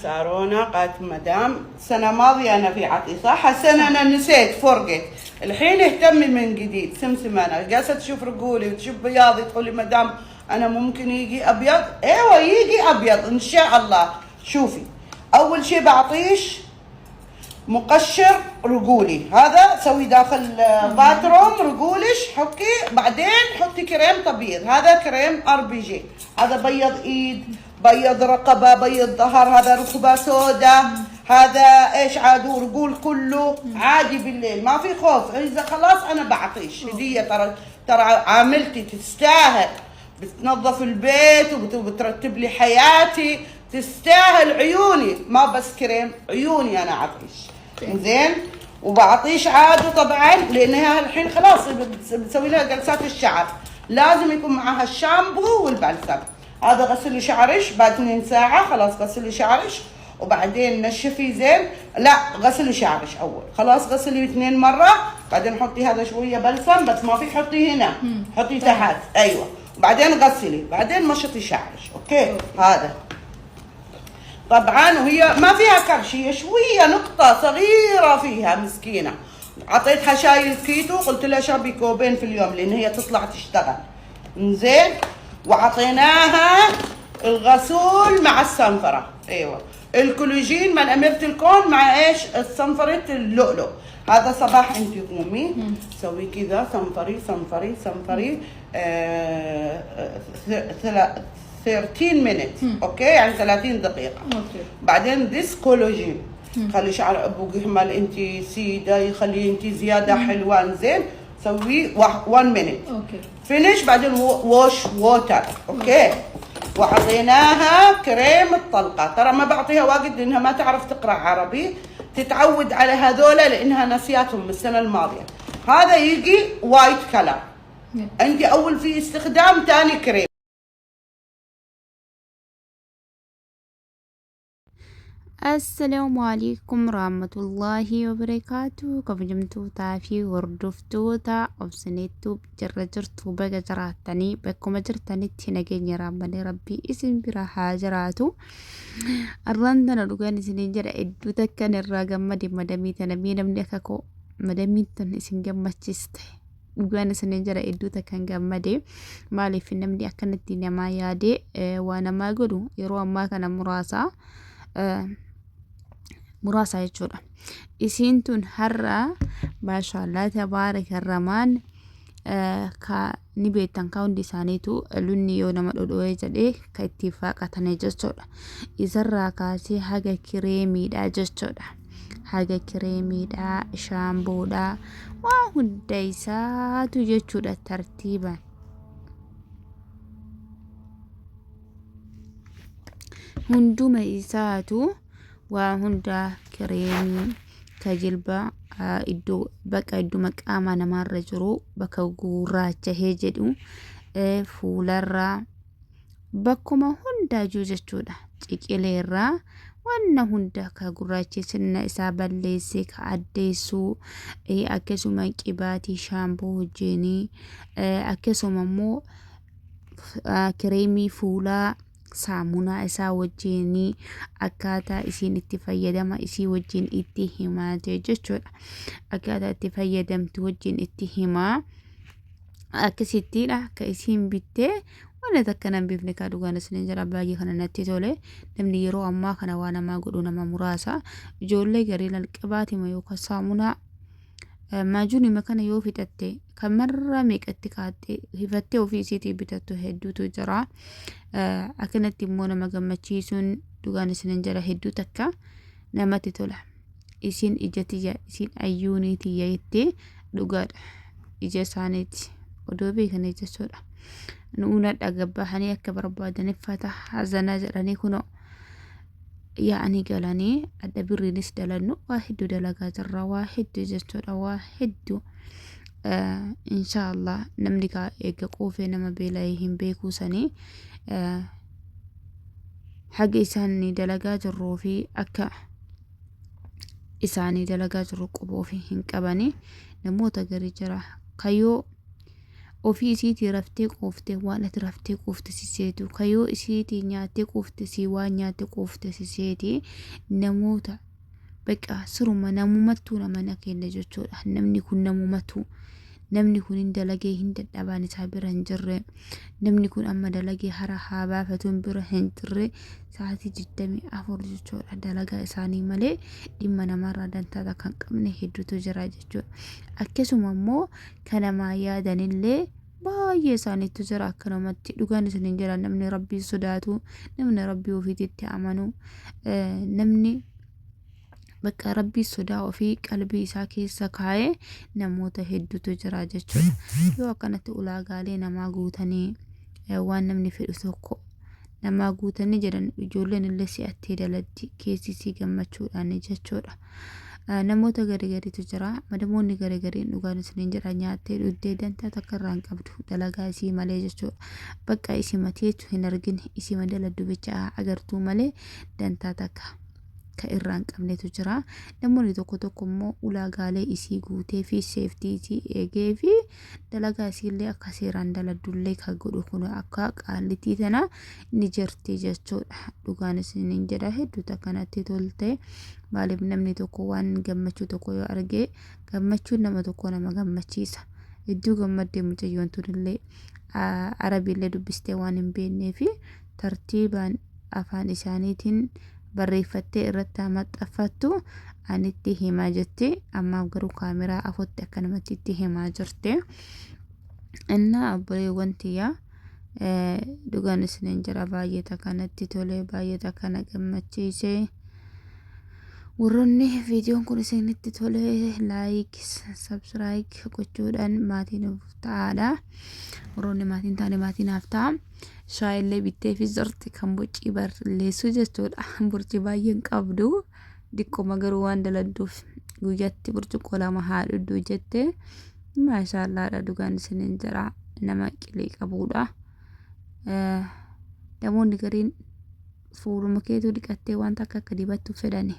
سارونا قالت مدام السنة ماضية أنا في عطي صح؟ السنة أنا نسيت فرقت. الحين اهتمي من جديد. سمسم أنا جالسة تشوف رجولي وتشوف بياضي تقولي مدام أنا ممكن يجي أبيض؟ أيوة يجي أبيض إن شاء الله. شوفي أول شيء بعطيش مقشر رجولي، هذا سوي داخل باتروم رجولش حكي، بعدين حطي كريم تبييض، هذا كريم RPG، هذا بيض ايد، بيض رقبه، بيض ظهر، هذا ركبه سوداء، هذا ايش عادو رجول كله عادي بالليل ما في خوف. اذا خلاص انا بعطيش هديه، ترى عاملتي تستاهل، بتنظف البيت وبترتب لي حياتي، تستاهل عيوني، ما بس كريم عيوني انا عطيش زين. وبعطيش عادو طبعا لانها الحين خلاص بتسوي لها جلسات الشعر، لازم يكون معها الشامبو والبلسم. هذا غسلي شعرش بعد 2 ساعة، خلاص غسلي شعرش وبعدين نشفي زين، لا غسلي شعرش اول، خلاص غسلي 2 مرة، بعدين حطي هذا شوية بلسم بس ما فيك حطي هنا، حطي تحت ايوه، وبعدين غسلي، بعدين مشطي شعرش. اوكي هذا طبعا وهي ما فيها كرش، هي شويه نقطه صغيره فيها مسكينه. عطيتها شاي الكيتو، قلت لها شربي كوبين في اليوم لان هي تطلع تشتغل زين. وعطيناها الغسول مع الصنفره، ايوه الكولاجين من اميره الكون مع ايش الصنفره اللؤلؤ. هذا صباح انت قومي سوي كذا صنفري صنفري صنفري 13 minutes اوكي يعني 30 دقيقة. اوكي. بعدين ذيس كولاجين خلي شعر ابوك يهمل انت سيدة، يخلي انت زيادة حلوان زين، سوي 1 minute اوكي فينيش. بعدين ووش ووتر اوكي. وعطيناها كريم الطلقة، ترى ما بعطيها واجد لانها ما تعرف تقرا عربي، تتعود على هذولا لانها نسياتهم من السنة الماضية. هذا يجي وايت كلر، عندي اول في استخدام، ثاني كريم. السلام عليكم ورحمة الله وبركاته. كبجمتو تافي وردفتو تا أبسنيتو جرجرتو بقى جراتني بكم جرتني تنجيني ربي اسم براحة جراتو الرندنا لغاني سنجر إدو تكن الراقم مدي مدامي تنمي نمني أكاكو مدامي تنسين جمتشسته لغاني سنجر إدو تكن جمدي مالي في نمني أكنت دينا ما يادي وانا ما قلو يروى ما كان مراسا مراسة يجورا إسينتون هرّا ما شاء الله تبارك الرحمن كا نبيتان كاون ديسانيتو لوني يونا مدودوه جده كاتفاقة نجسودا إزرّا كاسي حاجة كريمي دا جسودا، حاجة كريمي دا شامبو دا وهندايساتو جسودا ترتيبا هندوما إساتو وهندا كريم كجلبا إدو بكا إدو مقاما نمار رجرو بكا غورا جهجدو فولارا بكما هندا جوجتودا تيكيليرا وانا هندا كغورا سنة إسابة ليسي كعديسو أكسو منكباتي شامبو جيني أكسو ممو كريمي فولا سامونا إسا وجيني أكاتا إسين اتفايدما إسي وجين اتهما تججر أكاتا اتفايدم توجين اتهما أكسيتي لا كإسين بيتي وانا ذكنا بيبنكا دوغانا سنجر باجي خانا نتيتولي نمني يرو أما خانا وانا ما قلونا ما مراسا جولي غرينا الكباتي ما يوكا سامونا maajuuni makana yoo fixatte kan marra meeqatti kaatte hifattee ofii isiitii bitattu hedduutu jira. Akkanatti immoo nama gammachiisuun dhugaan isinin jira hedduu takka namatti tola. Isin ija tiyya isin ayyuunii tiyya jettee dhugaadha ija isaaniiti odoo beekanii jechuudha. Nuuna dhagabbahanii akka barbaadaniif fata hazanaa jedhanii kunoo يعني قالني أدبر نس دلنو واحد دلقا جرا واحد جستورا واحد إن شاء الله نملك يقوفي نما بلايهم بيكو سني حق إساني دلقا جرو في أكا إساني دلقا جرو قبو في هنكباني نموت قري جرا قيو ofii isiitii raftee quuftee waan ati raftee quufte siseetu kayoo isiitii nyaattee quufte si waan nyaatte quufte siseetii namoota baqa suruma namumattuu nama kenna jechuudha. Namni kun namumatu namni kun hin dalagee hin dadhabaan isaa bira hin jirre namni kun amma dalagee hara haa baafatuun bira hin jirre sa'aatii 24 jechuudha. Dalagaa isaanii malee dhimma namarraa dantaa kan qabne hedduutu jira jechuudha. Akkasuma immoo kana maa yaadanillee baay'ee isaaniitu jira akkanumatti dhugaan isiniin jira. Namni rabbii sodaatu namni rabbii ofiitti amanu namni bakka rabbii sodaa ofii qalbii isaa keessa kaa'ee namoota hedduutu jira jechuudha. Yoo akkanatti ulaagaalee namaa guutanii waan namni fedhu tokko namaa guutanii jedhan ijoolleen illee si'attee daladdi keessisii gammachuudhaan jechuudha. Namoota garigariitu jira. Madamoonni garigariin dhugaan isiniin jira nyaattee dhuddee dantaa takka irraa hin qabdu dalagaa isii malee jechuudha. Bakka isii mateetu hin argine isii madaladdu bicha agartuu malee dantaa takka ka irraa hin qabnetu jira. Namoonni tokko tokko immoo ulaagaalee isii guutee fi seeftii isii eegee fi dalagaa isiillee akka seeraan daladdullee kan godhu kun akka qaalitii tana ni jirti jechuudha. Dhugaan isiniin jedha hedduutu akkanatti tolte. Maaliif namni tokko waan gammachuu tokko yoo argee gammachuun nama tokko nama gammachiisa. Hedduu gammaddee mucayyoon tunillee arabiillee dubbistee waan hin beeknee fi tartiibaan afaan isaaniitiin barreeffattee irratti maxxanfattu anitti himaa jirti. Ammaaf garuu kaameraa afotti akka namatti itti himaa jirti. Inna obboleewwan tiyyaa dhugaan isiniin jira baay'ee kanatti tole baay'ee kana gammachiise. Warroonni viidiyoon kun isinitti tole laayik sabskiraayib gochuudhaan maatiin ta'aadha. Warroonni maatiin taane maatiin naaf ta'a. Shaayillee bittee fi zorti kan bocii barreessu jechuudha. Burci baay'een qabdu diqqoma garuu waan daladduuf guyyaatti burcuqqoo 2 haa dhudhu jette. Maashaallaadha dhugaan isiniin jira nama qilee qabudha. Namoonni gariin fuuluma keetu dhiqattee waan takka akka dibattu fedhani.